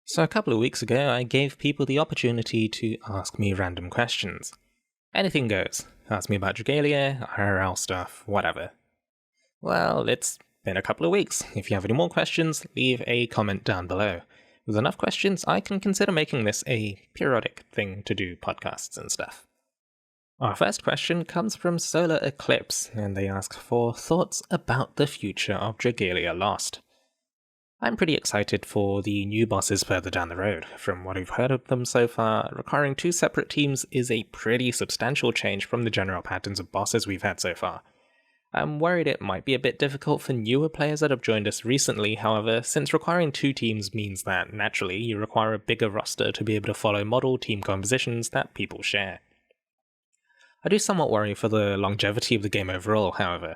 So a couple of weeks ago, I gave people the opportunity to ask me random questions. Anything goes. Ask me about Dragalia, IRL stuff, whatever. Well, it's been a couple of weeks. If you have any more questions, leave a comment down below. With enough questions, I can consider making this a periodic thing to do podcasts and stuff. Our first question comes from Solar Eclipse, and they ask for thoughts about the future of Dragalia Lost. I'm pretty excited for the new bosses further down the road. From what I've heard of them so far, requiring two separate teams is a pretty substantial change from the general patterns of bosses we've had so far. I'm worried it might be a bit difficult for newer players that have joined us recently, however, since requiring two teams means that, naturally, you require a bigger roster to be able to follow model team compositions that people share. I do somewhat worry for the longevity of the game overall, however.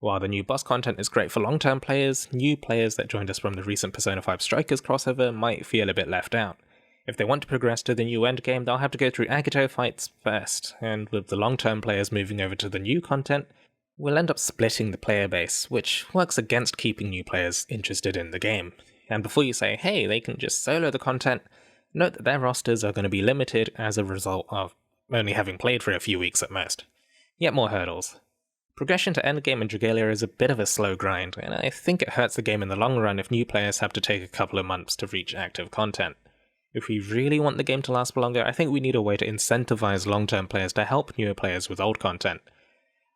While the new boss content is great for long-term players, new players that joined us from the recent Persona 5 Strikers crossover might feel a bit left out. If they want to progress to the new endgame, they'll have to go through Agito fights first, and with the long-term players moving over to the new content, we'll end up splitting the player base, which works against keeping new players interested in the game. And before you say, hey, they can just solo the content, note that their rosters are going to be limited as a result of only having played for a few weeks at most. Yet more hurdles. Progression to endgame in Dragalia is a bit of a slow grind, and I think it hurts the game in the long run if new players have to take a couple of months to reach active content. If we really want the game to last for longer, I think we need a way to incentivize long-term players to help newer players with old content.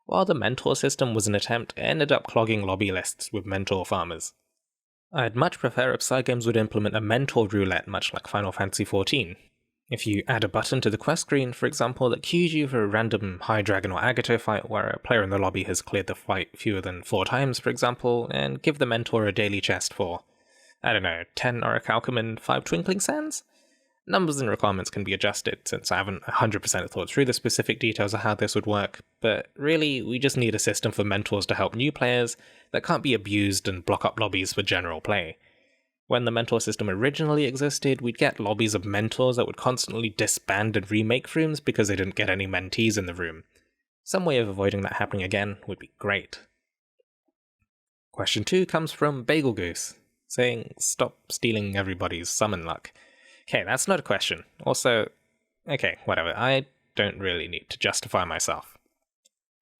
While the mentor system was an attempt, it ended up clogging lobby lists with mentor farmers. I'd much prefer if side games would implement a mentor roulette much like Final Fantasy XIV. If you add a button to the quest screen, for example, that cues you for a random High Dragon or Agito fight where a player in the lobby has cleared the fight fewer than 4 times, for example, and give the mentor a daily chest for, 10 Orichalcum and 5 Twinkling Sands? Numbers and requirements can be adjusted, since I haven't 100% thought through the specific details of how this would work, but really, we just need a system for mentors to help new players that can't be abused and block up lobbies for general play. When the mentor system originally existed, we'd get lobbies of mentors that would constantly disband and remake rooms because they didn't get any mentees in the room. Some way of avoiding that happening again would be great. Question 2 comes from Bagel Goose, saying, stop stealing everybody's summon luck. Okay, that's not a question. Also, okay, whatever, I don't really need to justify myself.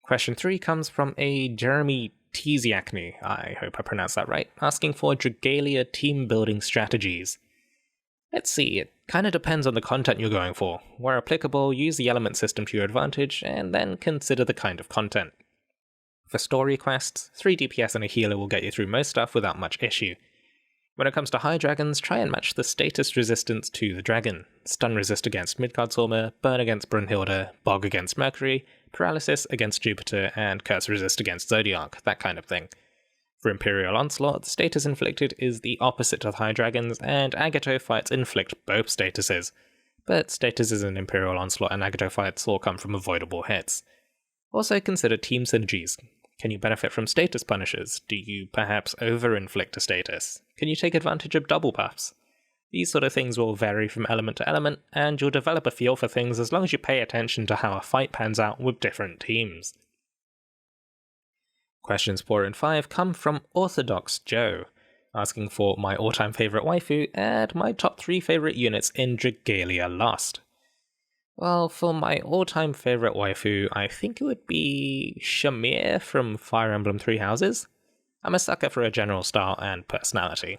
Question 3 comes from a Jeremy Teasiacne, I hope I pronounced that right, asking for Dragalia team building strategies. Let's see, it kinda depends on the content you're going for. Where applicable, use the element system to your advantage, and then consider the kind of content. For story quests, 3 DPS and a healer will get you through most stuff without much issue. When it comes to high dragons, try and match the status resistance to the dragon. Stun resist against Midgard Sorma, burn against Brunhilde, bog against Mercury, paralysis against Jupiter, and curse resist against Zodiac, that kind of thing. For Imperial Onslaught, the status inflicted is the opposite of high dragons, and Agito fights inflict both statuses. But statuses in Imperial Onslaught and Agito fights all come from avoidable hits. Also consider team synergies. Can you benefit from status punishes? Do you perhaps over-inflict a status? Can you take advantage of double buffs? These sort of things will vary from element to element, and you'll develop a feel for things as long as you pay attention to how a fight pans out with different teams. Questions 4 and 5 come from Orthodox Joe, asking for my all-time favourite waifu and my top 3 favourite units in Dragalia Lost. Well, for my all-time favourite waifu, I think it would be Shamir from Fire Emblem Three Houses. I'm a sucker for a general style and personality.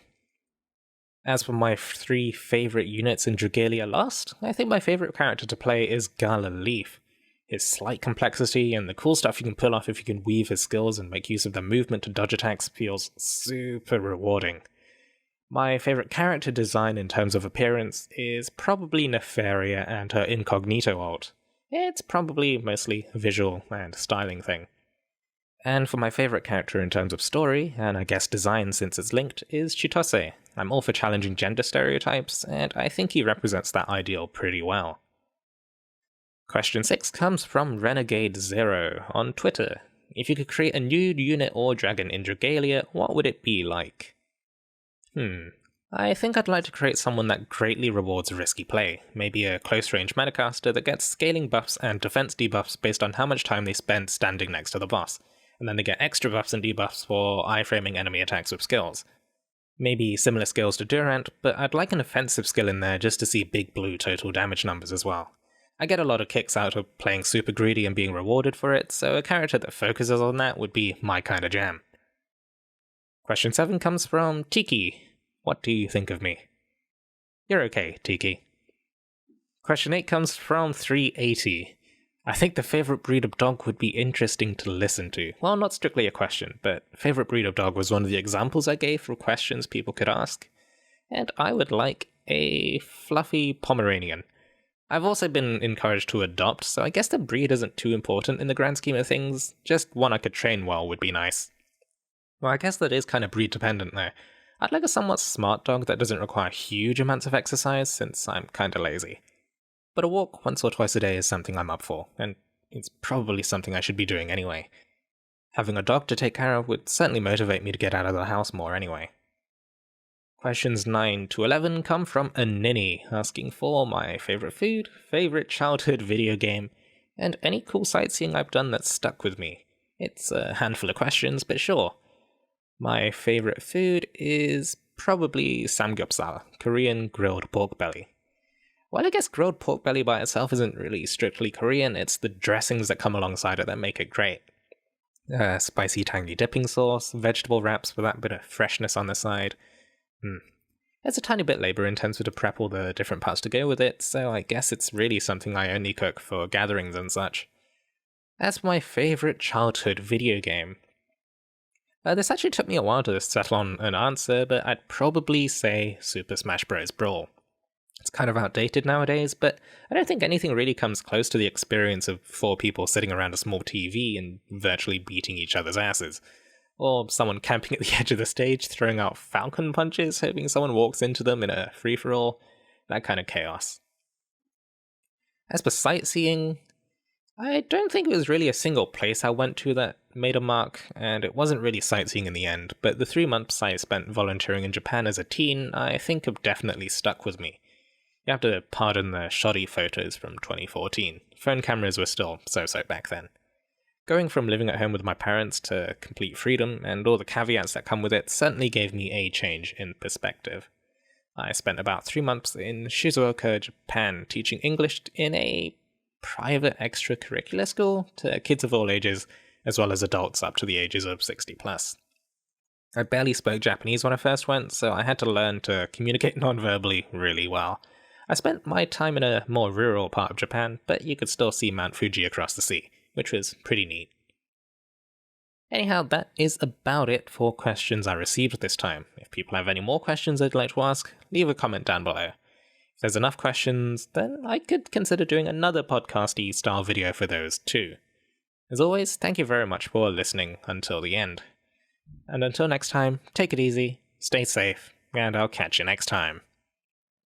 As for my 3 favourite units in Dragalia Lost, I think my favourite character to play is Gala Leaf. His slight complexity and the cool stuff you can pull off if you can weave his skills and make use of their movement to dodge attacks feels super rewarding. My favourite character design in terms of appearance is probably Nefaria and her Incognito ult. It's probably mostly a visual and styling thing. And for my favourite character in terms of story, and I guess design since it's linked, is Chitose. I'm all for challenging gender stereotypes, and I think he represents that ideal pretty well. Question 6 comes from Renegade Zero on Twitter. If you could create a new unit or dragon in Dragalia, what would it be like? I think I'd like to create someone that greatly rewards risky play, maybe a close-range metacaster that gets scaling buffs and defense debuffs based on how much time they spend standing next to the boss, and then they get extra buffs and debuffs for iframing enemy attacks with skills. Maybe similar skills to Durant, but I'd like an offensive skill in there just to see big blue total damage numbers as well. I get a lot of kicks out of playing super greedy and being rewarded for it, so a character that focuses on that would be my kind of jam. Question 7 comes from Tiki. What do you think of me? You're okay, Tiki. Question 8 comes from 380. I think the favourite breed of dog would be interesting to listen to. Well, not strictly a question, but favourite breed of dog was one of the examples I gave for questions people could ask. And I would like a fluffy Pomeranian. I've also been encouraged to adopt, so I guess the breed isn't too important in the grand scheme of things. Just one I could train well would be nice. Well, I guess that is kind of breed dependent though. I'd like a somewhat smart dog that doesn't require huge amounts of exercise, since I'm kinda lazy. But a walk once or twice a day is something I'm up for, and it's probably something I should be doing anyway. Having a dog to take care of would certainly motivate me to get out of the house more anyway. Questions 9 to 11 come from a ninny, asking for my favourite food, favourite childhood video game, and any cool sightseeing I've done that's stuck with me. It's a handful of questions, but sure. My favourite food is probably samgyeopsal, Korean grilled pork belly. Well, I guess grilled pork belly by itself isn't really strictly Korean, it's the dressings that come alongside it that make it great. Spicy tangy dipping sauce, vegetable wraps with that bit of freshness on the side. It's a tiny bit labour intensive to prep all the different parts to go with it, so I guess it's really something I only cook for gatherings and such. As for my favourite childhood video game, this actually took me a while to settle on an answer, but I'd probably say Super Smash Bros. Brawl. It's kind of outdated nowadays, but I don't think anything really comes close to the experience of 4 people sitting around a small TV and virtually beating each other's asses. Or someone camping at the edge of the stage, throwing out falcon punches, hoping someone walks into them in a free-for-all. That kind of chaos. As for sightseeing, I don't think it was really a single place I went to that made a mark, and it wasn't really sightseeing in the end, but the 3 months I spent volunteering in Japan as a teen, I think have definitely stuck with me. You have to pardon the shoddy photos from 2014. Phone cameras were still so-so back then. Going from living at home with my parents to complete freedom and all the caveats that come with it certainly gave me a change in perspective. I spent about 3 months in Shizuoka, Japan, teaching English in a private extracurricular school to kids of all ages, as well as adults up to the ages of 60 plus. I barely spoke Japanese when I first went, so I had to learn to communicate non-verbally really well. I spent my time in a more rural part of Japan, but you could still see Mount Fuji across the sea, which was pretty neat. Anyhow, that is about it for questions I received this time. If people have any more questions they'd like to ask, leave a comment down below. If there's enough questions, then I could consider doing another podcasty style video for those too. As always, thank you very much for listening until the end. And until next time, take it easy, stay safe, and I'll catch you next time.